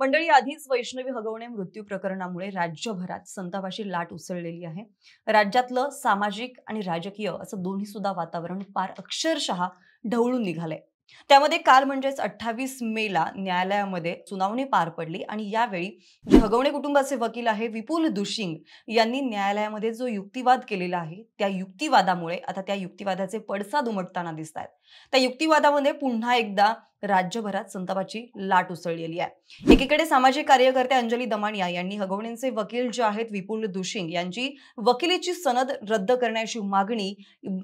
मंडळी, आधीच वैष्णवी हगवणे मृत्यू प्रकरणामुळे राज्यभरात संतापाची लाट उसळलेली आहे. राज्यातलं सामाजिक आणि राजकीय असं दोन्ही सुद्धा वातावरण पार अक्षरशः ढवळून निघालंय. त्यामध्ये काल म्हणजेच 28 मेला न्यायालयामध्ये सुनावणी पार पडली आणि यावेळी जे हगवणे कुटुंबाचे वकील आहे विपुल दुशिंग यांनी न्यायालयामध्ये जो युक्तिवाद केलेला आहे, त्या युक्तिवादामुळे आता त्या युक्तिवादाचे पडसाद उमटताना दिसत आहेत. त्या युक्तिवादामध्ये पुन्हा एकदा राज्यभरात संतापाची लाट उसळलेली आहे. एकीकडे सामाजिक कार्यकर्ते अंजली दमानिया यांनी हगवणेंचे वकील जे आहेत विपुल दुशिंग यांची वकिलीची सनद रद्द करण्याची मागणी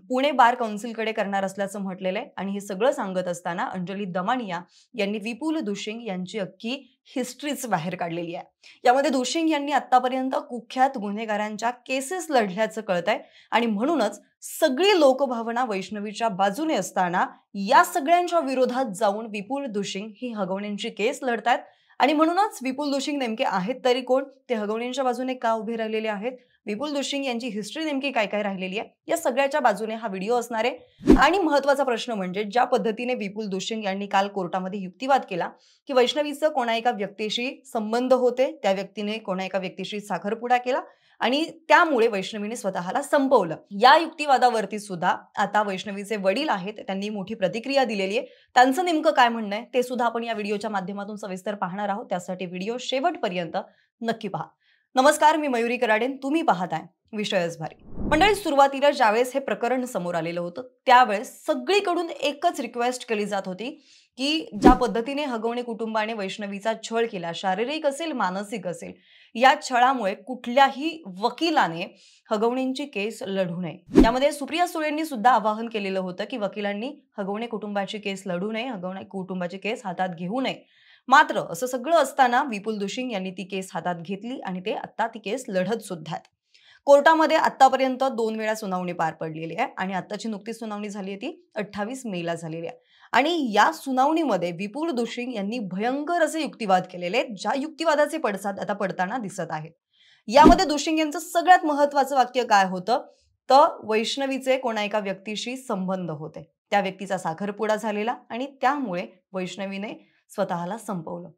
पुणे बार कौन्सिलकडे करणार असल्याचं म्हटलेलं आहे. आणि हे सगळं सांगत असताना अंजली दमानिया यांनी विपुल दुशिंग यांची अख्खी हिस्ट्रीच बाहेर काढलेली आहे. यामध्ये दुशिंग यांनी आतापर्यंत कुख्यात गुन्हेगारांच्या केसेस लढल्याचं कळतंय आणि म्हणूनच सगळी लोकभावना वैष्णवीच्या बाजूने असताना या सगळ्यांच्या विरोधात जाऊन विपुल दुशिंग ही हगवणेंची केस लढतायत. आणि म्हणूनच विपुल दुशिंग नेमके आहेत तरी कोण, ते हगवणेंच्या बाजूने का उभे राहिलेले आहेत, विपुल दुशिंग यांची हिस्ट्री नेमकी काय काय राहिलेली आहे, या सगळ्याच्या बाजूने हा व्हिडिओ असणार आहे. आणि महत्त्वाचा प्रश्न म्हणजे ज्या पद्धतीने विपुल दुशिंग यांनी काल कोर्टामध्ये युक्तिवाद केला की वैष्णवीचं कोणा एका व्यक्तीशी संबंध होते, त्या व्यक्तीने कोणा एका व्यक्तीशी साखरपुडा केला आणि त्यामुळे वैष्णवीने स्वतःला संपवलं. या युक्तिवादावरती सुद्धा आता वैष्णवीचे वडील आहेत, त्यांनी मोठी प्रतिक्रिया दिलेली आहे. त्यांचं नेमकं काय म्हणणं आहे ते सुद्धा आपण या व्हिडिओच्या माध्यमातून सविस्तर पाहणार आहोत. त्यासाठी व्हिडिओ शेवटपर्यंत नक्की पहा. नमस्कार, मी मयुरी कराडेन, तुम्ही पाहताय विषयच भारी. मंडळी, सुरुवातीला ज्यावेळेस हे प्रकरण समोर आलेलं होतं त्यावेळेस सगळीकडून एकच रिक्वेस्ट केली जात होती की ज्या पद्धतीने हगवणे कुटुंबाने वैष्णवीचा छळ केला, शारीरिक असेल मानसिक असेल, या छळामुळे कुठल्याही वकिलाने हगवणेंची केस लढू नये. यामध्ये सुप्रिया सुळेंनी सुद्धा आवाहन केलेलं होतं की वकिलांनी हगवणे कुटुंबाची केस लढू नये, हगवणे कुटुंबाची केस हातात घेऊ नये. मात्र असं सगळं असताना विपुल दुशिंग यांनी ती केस हातात घेतली आणि ते आता ती केस लढत सुद्धा आहेत. कोर्टामध्ये आतापर्यंत 2 वेळा सुनावणी पार पडलेली आहे आणि आताची नुकतीच सुनावणी झाली आहे ती 28 मेला झालेली आहे. आणि या सुनावणीमध्ये विपुल दुशिंग यांनी भयंकर असे युक्तिवाद केलेले आहेत, ज्या युक्तिवादाचे पडसाद आता पडताना दिसत आहेत. यामध्ये दुशिंग यांचं सगळ्यात महत्त्वाचं वाक्य काय होतं, तर वैष्णवीचे कोणा एका व्यक्तीशी संबंध होते, त्या व्यक्तीचा साखरपुडा झालेला आणि त्यामुळे वैष्णवीने स्वतःला संपवलं.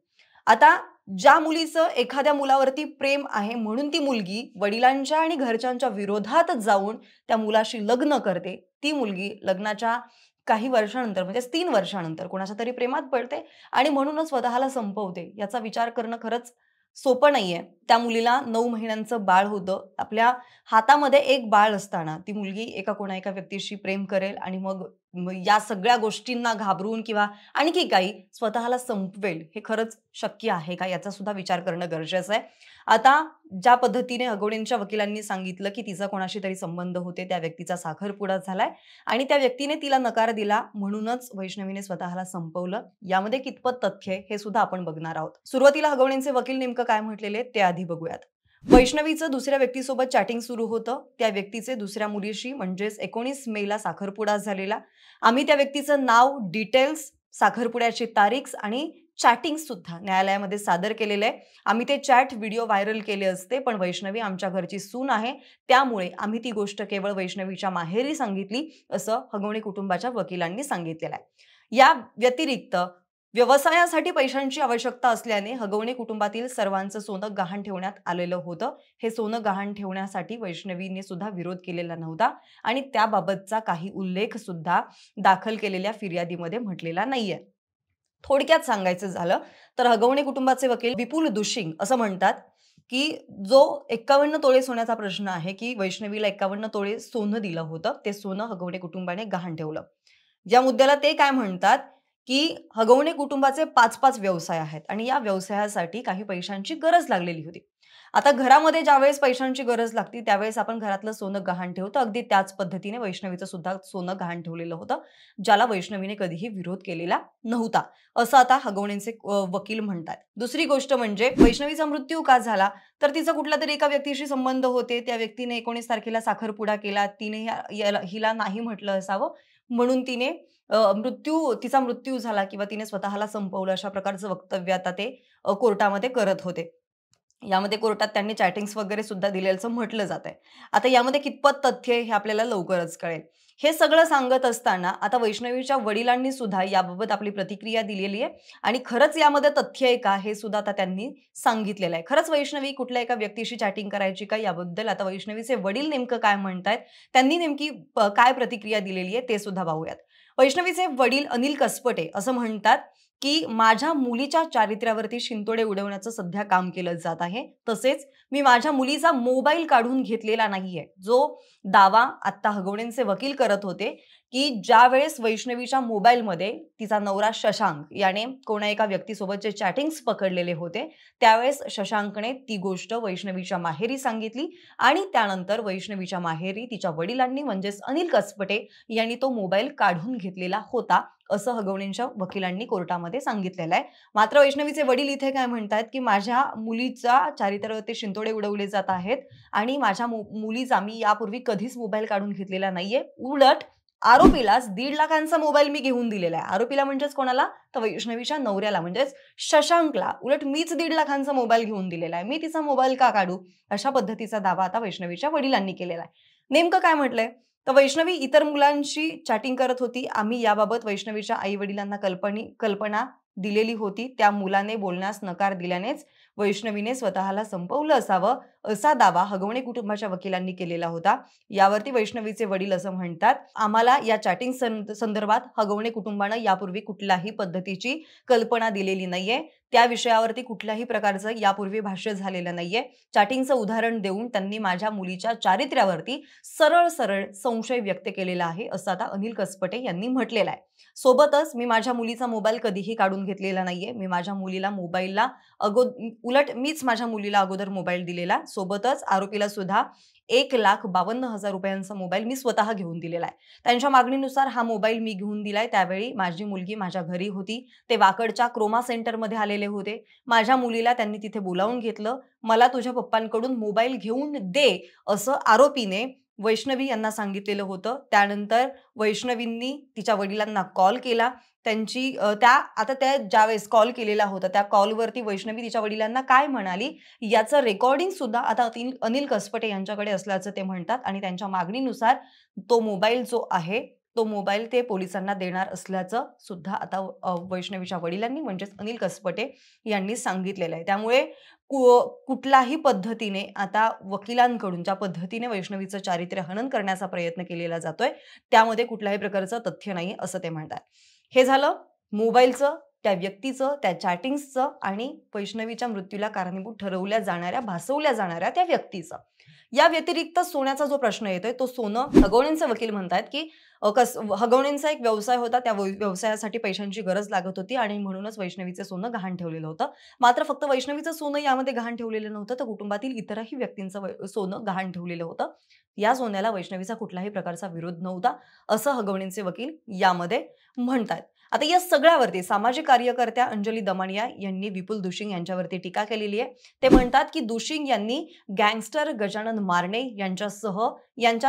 आता ज्या मुलीचं एखाद्या मुलावरती प्रेम आहे म्हणून ती मुलगी वडिलांच्या आणि घरच्यांच्या विरोधात जाऊन त्या मुलाशी लग्न करते, ती मुलगी लग्नाच्या काही वर्षानंतर म्हणजे 3 वर्षानंतर कोणाच्या तरी प्रेमात पडते आणि म्हणूनच स्वतःला संपवते. याचा विचार करणं खरंच सोपं नाहीये. त्या मुलीला 9 महिन्यांचं बाळ होतं. आपल्या हातामध्ये एक बाळ असताना ती मुलगी कोणा एका व्यक्तीशी प्रेम करेल आणि मग या सगळ्या गोष्टींना घाबरून किंवा आणखी काही स्वतःला संपवेल, हे खरंच शक्य आहे का, याचा सुद्धा विचार करणं गरजेचं आहे. आता ज्या पद्धतीने हगवणेंच्या वकिलांनी सांगितलं की तिचा कोणाशी तरी संबंध होते, त्या व्यक्तीचा साखरपुडा झालाय आणि त्या व्यक्तीने तिला नकार दिला म्हणूनच वैष्णवीने स्वतःला संपवलं, यामध्ये कितपत तथ्य आहे हे सुद्धा आपण बघणार आहोत. सुरुवातीला हगवणेंचे वकील नेमकं काय म्हटलेले ते आधी बघूयात. वैष्णवीचं दुसऱ्या व्यक्तीसोबत चॅटिंग सुरू होतं, त्या व्यक्तीचे दुसऱ्या मुलीशी म्हणजेच 19 मेला साखरपुडा झालेला. आम्ही त्या व्यक्तीचं नाव, डिटेल्स, साखरपुड्याची तारीख आणि चॅटिंग सुद्धा न्यायालयामध्ये सादर केलेलं आहे. आम्ही ते चॅट व्हिडिओ व्हायरल केले असते, पण वैष्णवी आमच्या घरची सून आहे, त्यामुळे आम्ही ती गोष्ट केवळ वैष्णवीच्या माहेरी सांगितली, असं हगवणे कुटुंबाच्या वकिलांनी सांगितलेलं आहे. या व्यतिरिक्त व्यवसायासाठी पैशांची आवश्यकता असल्याने हगवणे कुटुंबातील सर्वांचं सोनं गहाण ठेवण्यात आलेलं होतं. हे सोनं गहाण ठेवण्यासाठी वैष्णवीने सुद्धा विरोध केलेला नव्हता आणि त्याबाबतचा काही उल्लेख सुद्धा दाखल केलेल्या फिर्यादीमध्ये म्हटलेला नाहीये. थोडक्यात सांगायचं झालं तर हगवणे कुटुंबाचे वकील विपुल दुशिंग असं म्हणतात की जो 51 तोळे सोन्याचा प्रश्न आहे की वैष्णवीला 51 तोळे सोनं दिलं होतं, ते सोनं हगवणे कुटुंबाने गहाण ठेवलं. या मुद्द्याला ते काय म्हणतात की हगवणे कुटुंबाचे 5-5 व्यवसाय आहेत आणि या व्यवसायासाठी काही पैशांची गरज लागलेली होती. आता घरामध्ये ज्यावेळेस पैशांची गरज लागते त्यावेळेस आपण घरातलं सोनं गहाण ठेवतो, अगदी त्याच पद्धतीने वैष्णवीचं सुद्धा सोनं गहाण ठेवलेलं होतं, ज्याला वैष्णवीने कधीही विरोध केलेला नव्हता, असं आता हगवणेंचे वकील म्हणतात. दुसरी गोष्ट म्हणजे वैष्णवीचा मृत्यू का झाला, तर तिचा कुठला तरी एका व्यक्तीशी संबंध होते, त्या व्यक्तीने 19 तारखेला साखरपुडा केला, तिने हिला नाही म्हटलं असावं म्हणून तिने तिचा मृत्यू झाला किंवा तिने स्वतःला संपवलं, अशा प्रकारचं वक्तव्य आता ते कोर्टामध्ये करत होते. यामध्ये कोर्टात त्यांनी चॅटिंग्स वगैरे सुद्धा दिल्याचं म्हटलं जात आहे. आता यामध्ये कितपत तथ्य हे आपल्याला लवकरच कळेल. हे सगळं सांगत असताना आता वैष्णवीच्या वडिलांनी सुद्धा याबाबत आपली प्रतिक्रिया दिलेली आहे आणि खरंच यामध्ये तथ्य आहे का हे सुद्धा आता त्यांनी सांगितलेलं आहे. खरंच वैष्णवी कुठल्या एका व्यक्तीशी चॅटिंग करायची का याबद्दल आता वैष्णवीचे वडील नेमकं काय म्हणतायत, त्यांनी नेमकी काय प्रतिक्रिया दिलेली आहे ते सुद्धा पाहूयात. वैष्णवीचे वडील अनिल कसपटे असं म्हणतात, की माझ्या मुलीच्या चारित्र्यावरती शिंतोडे उडवण्याचं सध्या काम केलं जात आहे. तसेच मी माझ्या मुलीचा मोबाईल काढून घेतलेला नाहीये. जो दावा आत्ता हगवणेंचे वकील करत होते, की ज्यावेळेस वैष्णवीच्या मोबाईलमध्ये तिचा नवरा शशांक याने कोणा एका व्यक्तीसोबतचे चॅटिंग्स पकडलेले होते, त्यावेळेस शशांकने ती गोष्ट वैष्णवीच्या माहेरी सांगितली आणि त्यानंतर वैष्णवीच्या माहेरी तिच्या वडिलांनी म्हणजेच अनिल कसपटे यांनी तो मोबाईल काढून घेतलेला होता, असं हगवणेंच्या वकिलांनी कोर्टामध्ये सांगितलेलं आहे. मात्र वैष्णवीचे वडील इथे काय म्हणतायत, की माझ्या मुलीच्या चारित्र्यावरती शिंतोडे उडवले जात आहेत आणि माझ्या मुलीचा मी यापूर्वी कधीच मोबाईल काढून घेतलेला नाहीये. उलट आरोपीलाच 1.5 लाखांचा मोबाईल मी घेऊन दिलेला आहे. आरोपीला म्हणजेच कोणाला? तर वैष्णवीच्या नवऱ्याला म्हणजेच शशांकला. उलट मीच 1.5 लाखांचा मोबाईल घेऊन दिलेला आहे. मी तिचा मोबाईल का काढू? अशा पद्धतीचा दावा आता वैष्णवीच्या वडिलांनी केलेला आहे. नेमकं काय म्हटलंय? तर वैष्णवी इतर मुलांशी चॅटिंग करत होती. आम्ही याबाबत वैष्णवीच्या आई-वडिलांना कल्पना दिलेली होती. त्या मुलाने बोलण्यास नकार दिल्यानेच वैष्णवीने स्वतःला संपवलं असावं, असा दावा हगवणे कुटुंबाच्या वकिलांनी केलेला होता. यावरती वैष्णवीचे वडील असं म्हणतात, आम्हाला या चॅटिंग संदर्भात हगवणे कुटुंबानं यापूर्वी कुठल्याही पद्धतीची कल्पना दिलेली नाहीये. त्या विषयावरती कुठल्याही प्रकारचं यापूर्वी भाष्य झालेलं नाहीये. चॅटिंगचं उदाहरण देऊन त्यांनी माझ्या मुलीच्या चारित्र्यावरती सरळ सरळ संशय व्यक्त केलेला आहे, असं आता अनिल कसपटे यांनी म्हटलेलं आहे. सोबतच मी माझ्या मुलीचा मोबाईल कधीही काढून घेतलेला नाहीये. मी माझ्या मुलीला मोबाईलला उलट मीच माझ्या मुलीला अगोदर मोबाईल दिलेला. सोबतच आरोपीला सुद्धा 1,52,000 रुपयांचा मोबाईल मी स्वतः घेऊन दिलेला आहे. त्यांच्या मागणीनुसार हा मोबाईल मी घेऊन दिलाय. त्यावेळी माझी मुलगी माझ्या घरी होती. ते वाकडच्या क्रोमा सेंटरमध्ये आलेले होते. माझ्या मुलीला त्यांनी तिथे बोलावून घेतलं. मला तुझ्या पप्पांकडून मोबाईल घेऊन दे, असं आरोपीने वैष्णवी यांना सांगितलेलं होतं. त्यानंतर वैष्णवींनी तिच्या वडिलांना कॉल केला. त्या ज्यावेळेस कॉल केलेला होता, त्या कॉलवरती वैष्णवी तिच्या वडिलांना काय म्हणाली, याचं रेकॉर्डिंग सुद्धा आता अनिल कसपटे यांच्याकडे असल्याचं ते म्हणतात आणि त्यांच्या मागणीनुसार तो मोबाईल जो आहे, तो मोबाईल ते पोलिसांना देणार असल्याचं सुद्धा आता वैष्णवीच्या वडिलांनी म्हणजेच अनिल कसपटे यांनी सांगितलेलं आहे. त्यामुळे कुठल्याही पद्धतीने आता वकिलांकडून ज्या पद्धतीने वैष्णवीचं चारित्र्य हनन करण्याचा प्रयत्न केलेला जातोय, त्यामध्ये कुठल्याही प्रकारचं तथ्य नाही असं ते म्हणतात. हे झालं मोबाईलचं, त्या व्यक्तीचं, त्या चॅटिंग्सचं आणि वैष्णवीच्या मृत्यूला कारणीभूत भासवल्या जाणाऱ्या त्या व्यक्तीचं. या व्यतिरिक्त सोन्याचा जो प्रश्न येतोय, तो सोनं हगवणेंचे वकील म्हणतायत, की हगवणेंचा एक व्यवसाय होता. त्या व्यवसायासाठी पैशांची गरज लागत होती आणि म्हणूनच वैष्णवीचं सोनं गहाण ठेवलेलं होतं. मात्र फक्त वैष्णवीचं सोनं यामध्ये गहाण ठेवलेलं नव्हतं, तर कुटुंबातील इतरही व्यक्तींचं सोनं गहाण ठेवलेलं होतं. या सोन्याला वैष्णवीचा कुठलाही प्रकारचा विरोध नव्हता, असं हगवणेंचे वकील यामध्ये म्हणतात. आता या सगळ्यावरती सामाजिक कार्यकर्त्या अंजली दमानिया यांनी विपुल दुशिंग यांच्यावरती टीका केलेली आहे. ते म्हणतात, की दुशिंग यांनी गँगस्टर गजानन मारणे यांच्या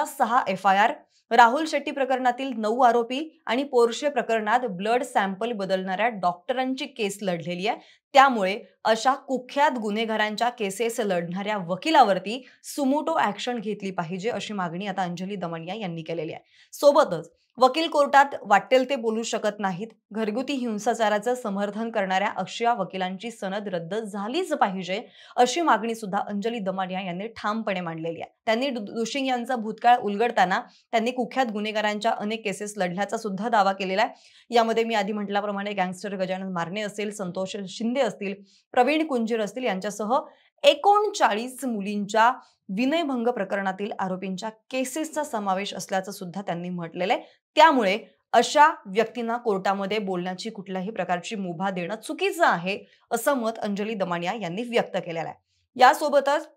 6 FIR, राहुल शेट्टी प्रकरणातील 9 आरोपी आणि पोर्शे प्रकरणात ब्लड सॅम्पल बदलणाऱ्या डॉक्टरांची केस लढलेली आहे. त्यामुळे अशा कुख्यात गुन्हेगारांच्या केसेस लढणाऱ्या वकिलावरती सुमोटो ॲक्शन घेतली पाहिजे, अशी मागणी आता अंजली दमानिया यांनी केलेली आहे. सोबतच वकील कोर्टात वाटेल ते बोलू शकत नाहीत. घरगुती हिंसाचाराचं समर्थन करणाऱ्या अशा वकिलांची सनद रद्द झालीच पाहिजे, अशी मागणी सुद्धा अंजली दमानिया यांनी ठामपणे मांडलेली आहे. त्यांनी दुशिंग यांचा भूतकाळ उलगडताना त्यांनी कुख्यात गुन्हेगारांच्या अनेक केसेस लढल्याचा सुद्धा दावा केलेला आहे. यामध्ये मी आधी म्हटल्याप्रमाणे गँगस्टर गजानन मारणे असेल, संतोष शिंदे असतील, प्रवीण कुंजीर असतील यांच्यासह 39 मुलींच्या विनयभंग प्रकरणातील आरोपींच्या केसेसचा समावेश असल्याचं सुद्धा त्यांनी म्हटलेलं आहे. त्यामुळे अशा व्यक्तींना कोर्टामध्ये बोलण्याची कुठल्याही प्रकारची मुभा देणं चुकीचं आहे, असं मत अंजली दमानिया यांनी व्यक्त केलेलं आहे. यासोबतच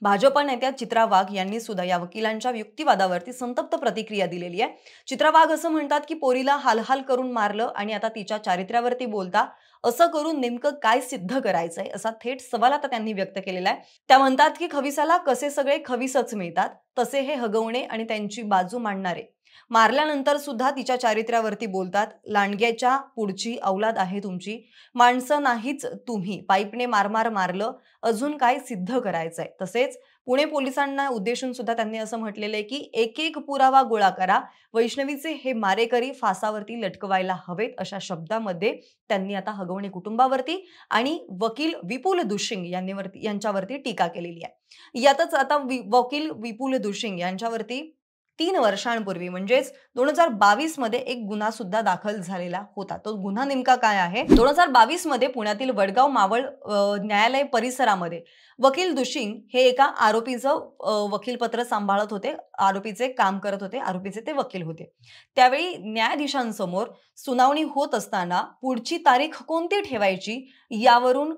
भाजप नेत्या चित्रा वाघ यांनी सुद्धा या वकिलांच्या युक्तिवादावरती संतप्त प्रतिक्रिया दिलेली आहे. चित्रा वाघ असं म्हणतात, की पोरीला हालहाल करून मारलं आणि आता तिच्या चारित्र्यावरती बोलता, असं करून नेमकं काय सिद्ध करायचंय, असा थेट सवाल आता त्यांनी व्यक्त केलेला आहे. त्या म्हणतात, की खविसाला कसे सगळे खवीसच मिळतात, तसे हे हगवणे आणि त्यांची बाजू मांडणारे मारल्यानंतर सुद्धा तिच्या चारित्र्यावरती बोलतात. लांडग्याच्या पुढची औलाद आहे तुमची, माणसं नाहीच तुम्ही, पाईपने मार मारलं, अजून काय सिद्ध करायचंय. तसेच पुणे पोलिसांना उद्देशून सुद्धा त्यांनी असं म्हटलेलं आहे की एक एक पुरावा गोळा करा, वैष्णवीचे हे मारेकरी फासावरती लटकवायला हवेत, अशा शब्दामध्ये त्यांनी आता हगवणे कुटुंबावरती आणि वकील विपुल दुशिंग यांच्यावरती टीका केलेली आहे. यातच आता वकील विपुल दुशिंग यांच्यावरती 3 वर्षांपूर्वी म्हणजेच 2022 मध्ये एक गुन्हा सुद्धा दाखल झालेला होता. तो गुन्हा नेमका काय आहे? 2022 मध्ये पुण्यातील वडगाव मावळ न्यायालय परिसरामध्ये वकील दुशिंग हे एका आरोपीचं वकीलपत्र सांभाळत होते, आरोपीचे काम करत होते, आरोपीचे ते वकील होते. त्यावेळी न्यायाधीशांसमोर सुनावणी होत असताना पुढची तारीख कोणती ठेवायची यावरून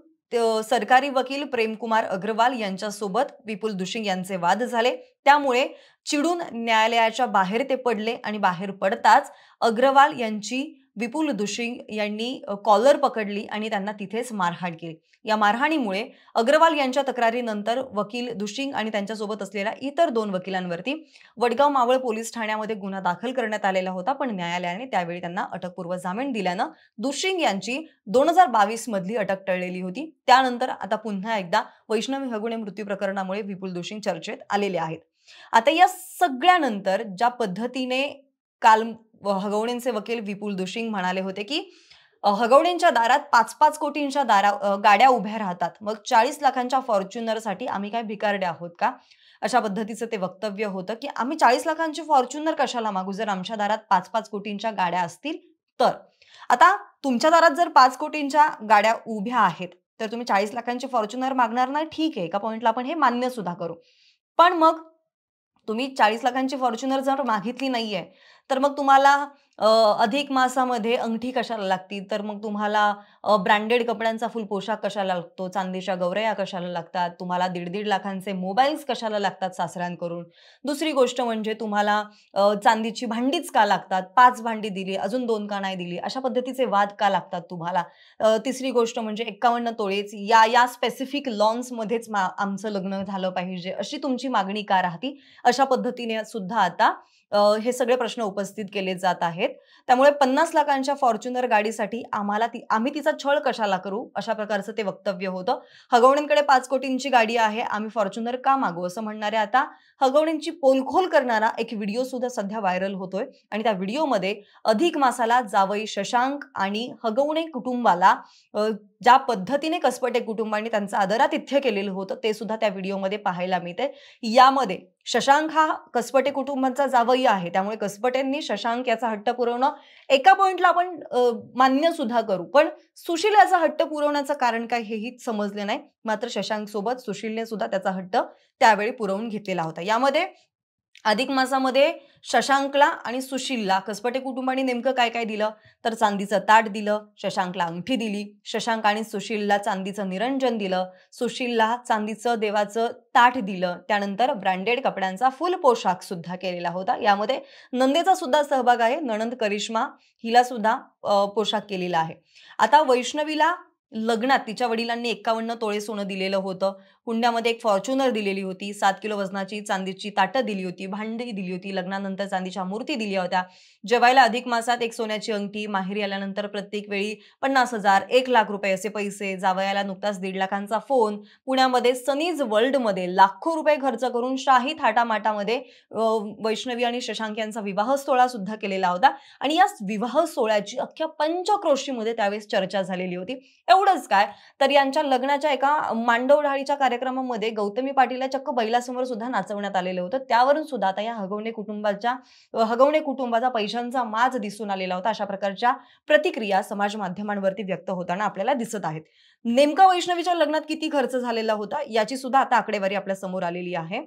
सरकारी वकील प्रेमकुमार अग्रवाल यांच्यासोबत विपुल दुशिंग यांचे वाद झाले. त्यामुळे चिडून न्यायालयाच्या बाहेर ते पडले आणि बाहेर पडताच अग्रवाल यांची विपुल दुशिंग यांनी कॉलर पकडली आणि त्यांना तिथेच मारहाण केली. या मारहाणीमुळे अग्रवाल यांच्या तक्रारीनंतर वकील दुशिंग आणि त्यांच्यासोबत असलेल्या इतर 2 वकिलांवरती वडगाव मावळ पोलीस ठाण्यामध्ये गुन्हा दाखल करण्यात आलेला होता. पण न्यायालयाने त्यावेळी त्यांना अटकपूर्व जामीन दिल्यानं दुशिंग यांची 2022 मधली अटक टळलेली होती. त्यानंतर आता पुन्हा एकदा वैष्णवी हगवणे मृत्यू प्रकरणामुळे विपुल दुशिंग चर्चेत आलेले आहेत. आता या सगळ्यानंतर ज्या पद्धतीने काल हगवणेंचे वकील विपुल दुशिंग म्हणाले होते की हगवणेंच्या दारात 5-5 कोटींच्या गाड्या उभ्या राहतात, मग 40 लाखांच्या फॉर्च्युनरसाठी आम्ही काय भिकारडे आहोत का? अशा पद्धतीचं ते वक्तव्य होतं की आम्ही 40 लाखांची फॉर्च्युनर कशाला मागू जर आमच्या दारात 5-5 कोटींच्या गाड्या असतील तर. आता तुमच्या दारात जर 5 कोटींच्या गाड्या उभ्या आहेत तर तुम्ही 40 लाखांची फॉर्च्युनर मागणार नाही, ठीक आहे, एका पॉइंटला आपण हे मान्य सुद्धा करू. पण मग तुम्ही 40 लाखांची फॉर्च्युनर जर मागितली नाहीये तर मग तुम्हाला अधिक मासामध्ये अंगठी कशाला लागती, तर मग तुम्हाला ब्रँडेड कपड्यांचा फुल पोशाख कशाला लागतो, चांदीच्या गौरया कशाला लागतात, तुम्हाला 1.5 लाखांचे मोबाईल्स कशाला लागतात सासऱ्यांकडून. दुसरी गोष्ट म्हणजे तुम्हाला चांदीची भांडीच का लागतात, 5 भांडी दिली अजून 2 का नाही दिली, अशा पद्धतीचे वाद का लागतात तुम्हाला. तिसरी गोष्ट म्हणजे 51 तोळेच या स्पेसिफिक लॉन्समध्येच आमचं लग्न झालं पाहिजे, अशी तुमची मागणी का राहती. अशा पद्धतीने सुद्धा आता हे सगळे प्रश्न उपस्थित केले जात आहेत. त्यामुळे 50 लाखांच्या फॉर्च्युनर गाडीसाठी आम्ही तिचा छळ कशाला करू, अशा प्रकारचं ते वक्तव्य होतं. हगवणेंकडे 5 कोटींची गाडी आहे, आम्ही फॉर्च्युनर का मागू, असं म्हणणारे आता हगवणेंची पोलखोल करणारा एक व्हिडिओ सुद्धा सध्या व्हायरल होतोय. आणि त्या व्हिडिओमध्ये अधिक मासाला जावई शशांक आणि हगवणे कुटुंबाला ज्या पद्धतीने कसपटे कुटुंबांनी त्यांचं आदरातिथ्य केलेलं होतं ते सुद्धा त्या व्हिडिओमध्ये पाहायला मिळते. यामध्ये शशांक हा कसपटे कुटुंबांचा जावई आहे, त्यामुळे कसपटेंनी शशांक याचा हट्ट पुरवणं एका पॉइंटला आपण मान्य सुद्धा करू, पण सुशील याचा हट्ट पुरवण्याचं कारण काय हेही समजले नाही. मात्र शशांक सोबत सुशीलने सुद्धा त्याचा हट्ट त्यावेळी पुरवून घेतलेला होता. यामध्ये अधिक मासामध्ये शशांकला आणि सुशीलला कसपटे कुटुंबाने नेमकं काय काय दिलं, तर चांदीचं ताट दिलं, शशांकला अंगठी दिली, शशांक आणि सुशीलला चांदीचं निरंजन दिलं, सुशीलला चांदीचं देवाचं ताट दिलं, त्यानंतर ब्रँडेड कपड्यांचा फुल पोशाख सुद्धा केलेला होता. यामध्ये नंदेचा सुद्धा सहभाग आहे, नणंद करिश्मा हिला सुद्धा पोशाख केलेला आहे. आता वैष्णवीला लग्नात तिच्या वडिलांनी 51 तोळे सोनं दिलेलं होतं, हुंड्यामध्ये एक फॉर्च्युनर दिलेली होती, 7 किलो वजनाची चांदीची ताटं दिली होती, भांडी दिली होती, लग्नानंतर चांदीच्या मूर्ती दिल्या होत्या, जेवायला अधिक मासात एक सोन्याची अंगठी, माहेरी आल्यानंतर प्रत्येक वेळी 50,000 1,00,000 असे पैसे, जावयाला नुकताच 1.5 लाखांचा फोन, पुण्यामध्ये सनीज वर्ल्डमध्ये लाखो रुपये खर्च करून शाही थाटामाटामध्ये वैष्णवी आणि शशांक यांचा विवाह सोहळा सुद्धा केलेला होता. आणि या विवाह सोहळ्याची अख्ख्या पंचक्रोशीमध्ये त्यावेळेस चर्चा झालेली होती. एवढंच काय, तर यांच्या लग्नाच्या एका मांडव ढाळीच्या कार्यक्रमामध्ये गौतमी पाटीलला चक्क बैलासमोर सुद्धा नाचवण्यात आलेलं होतं. त्यावरून सुद्धा आता या हगवणे कुटुंबाचा पैशांचा माज दिसून आलेला होता. अशा प्रकारच्या प्रतिक्रिया समाज माध्यमांवरती व्यक्त होताना आपल्याला दिसत आहेत. नेमका वैष्णवीच्या लग्नात किती खर्च झालेला होता याची सुद्धा आता आकडेवारी आपल्या समोर आलेली आहे.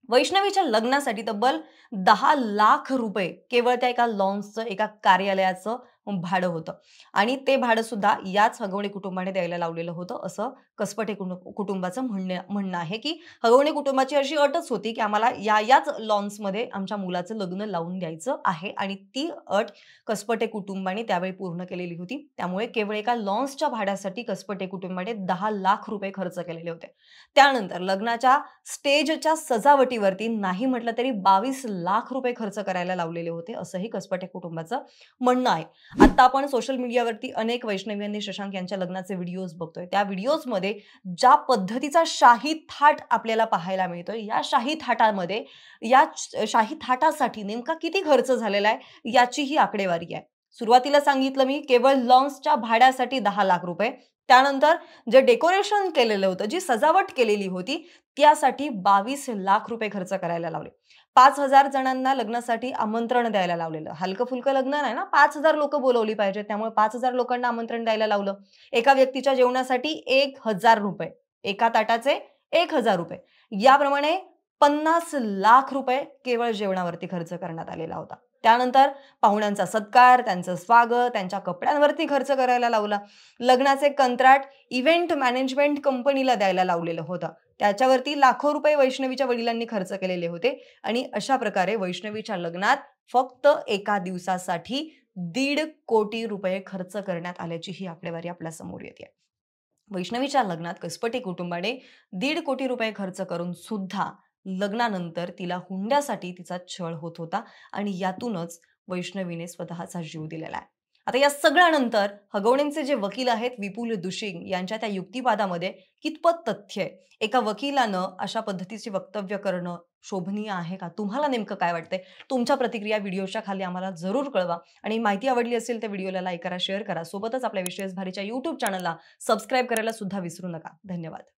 वैष्णवीच्या लग्नासाठी तब्बल 10 लाख रुपये केवळ त्या एका लॉन्सचं, एका कार्यालयाचं भाडं होतं आणि ते भाडं सुद्धा याच हगवणे कुटुंबाने द्यायला लावलेलं होतं, असं कसपटे कुटुंबाचं म्हणणं आहे, की हगवणे कुटुंबाची अशी अटच होती, की आम्हाला याच लॉन्समध्ये आमच्या मुलाचं लग्न लावून द्यायचं आहे आणि ती अट कसपटे कुटुंबाने त्यावेळी पूर्ण केलेली होती. त्यामुळे केवळ एका लॉन्सच्या भाड्यासाठी कसपटे कुटुंबाने 10 लाख रुपये खर्च केलेले होते. त्यानंतर लग्नाच्या स्टेजच्या सजावटीवरती नाही म्हटलं तरी 22 लाख रुपये खर्च करायला लावलेले होते, असंही कसपटे कुटुंबाचं म्हणणं आहे. आता आपण सोशल मीडियावरती अनेक वैष्णवी आणि शशांक यांच्या लग्नाचे व्हिडिओज बघतोय. त्या व्हिडिओजमध्ये ज्या पद्धतीचा शाही थाट आपल्याला पाहायला मिळतोय, या शाही थाटामध्ये शाही थाटासाठी नेमका किती खर्च झालेला आहे, याची ही आकडेवारी आहे. सुरुवातीला सांगितलं मी केवळ लॉन्सच्या भाड्यासाठी 10 लाख रुपये. त्यानंतर जे डेकोरेशन केलेलं होतं, जी सजावट केलेली होती, त्यासाठी 22 लाख रुपये खर्च करायला लावले. 5,000 जणांना लग्नासाठी आमंत्रण द्यायला लावलेलं. हलकं-फुलकं लग्न नाही ना, 5,000 लोकं बोलावली पाहिजेत. त्यामुळे 5,000 लोकांना आमंत्रण द्यायला लावलं. एका व्यक्तीच्या जेवणासाठी ₹1,000. एका ताटाचे ₹1,000. याप्रमाणे 50 लाख रुपये केवळ जेवणावरती खर्च करण्यात आलेला होता. त्यानंतर पाहुण्यांचा सत्कार, त्यांचं स्वागत, त्यांच्या कपड्यांवरती खर्च करायला लावला. लग्नाचे कंत्राट इव्हेंट मॅनेजमेंट कंपनीला द्यायला लावलेलं होतं. त्याच्यावरती लाखो रुपये वैष्णवीच्या वडिलांनी खर्च केलेले होते आणि अशा प्रकारे वैष्णवीच्या लग्नात फक्त एका दिवसासाठी 1.5 कोटी रुपये खर्च करण्यात आल्याची ही आकडेवारी आपल्या समोर येते. वैष्णवीच्या लग्नात कसपटे कुटुंबाने 1.5 कोटी रुपये खर्च करून सुद्धा लग्नानंतर तिला हुंड्यासाठी तिचा छळ होत होता आणि यातूनच वैष्णवीने स्वतःचा जीव दिलेला आहे. आता या सगळ्यानंतर हगवणेंचे जे वकील आहेत विपुल दुशिंग यांच्या त्या युक्तिवादामध्ये कितपत तथ्य आहे? एका वकिलानं अशा पद्धतीचे वक्तव्य करणं शोभनीय आहे का? तुम्हाला नेमकं काय वाटतंय? तुमच्या प्रतिक्रिया व्हिडिओच्या खाली आम्हाला जरूर कळवा आणि माहिती आवडली असेल तर व्हिडिओला लाईक करा, शेअर करा. सोबतच आपल्या विशेष भारीच्या YouTube चॅनलला सबस्क्राईब करायला सुद्धा विसरू नका. धन्यवाद.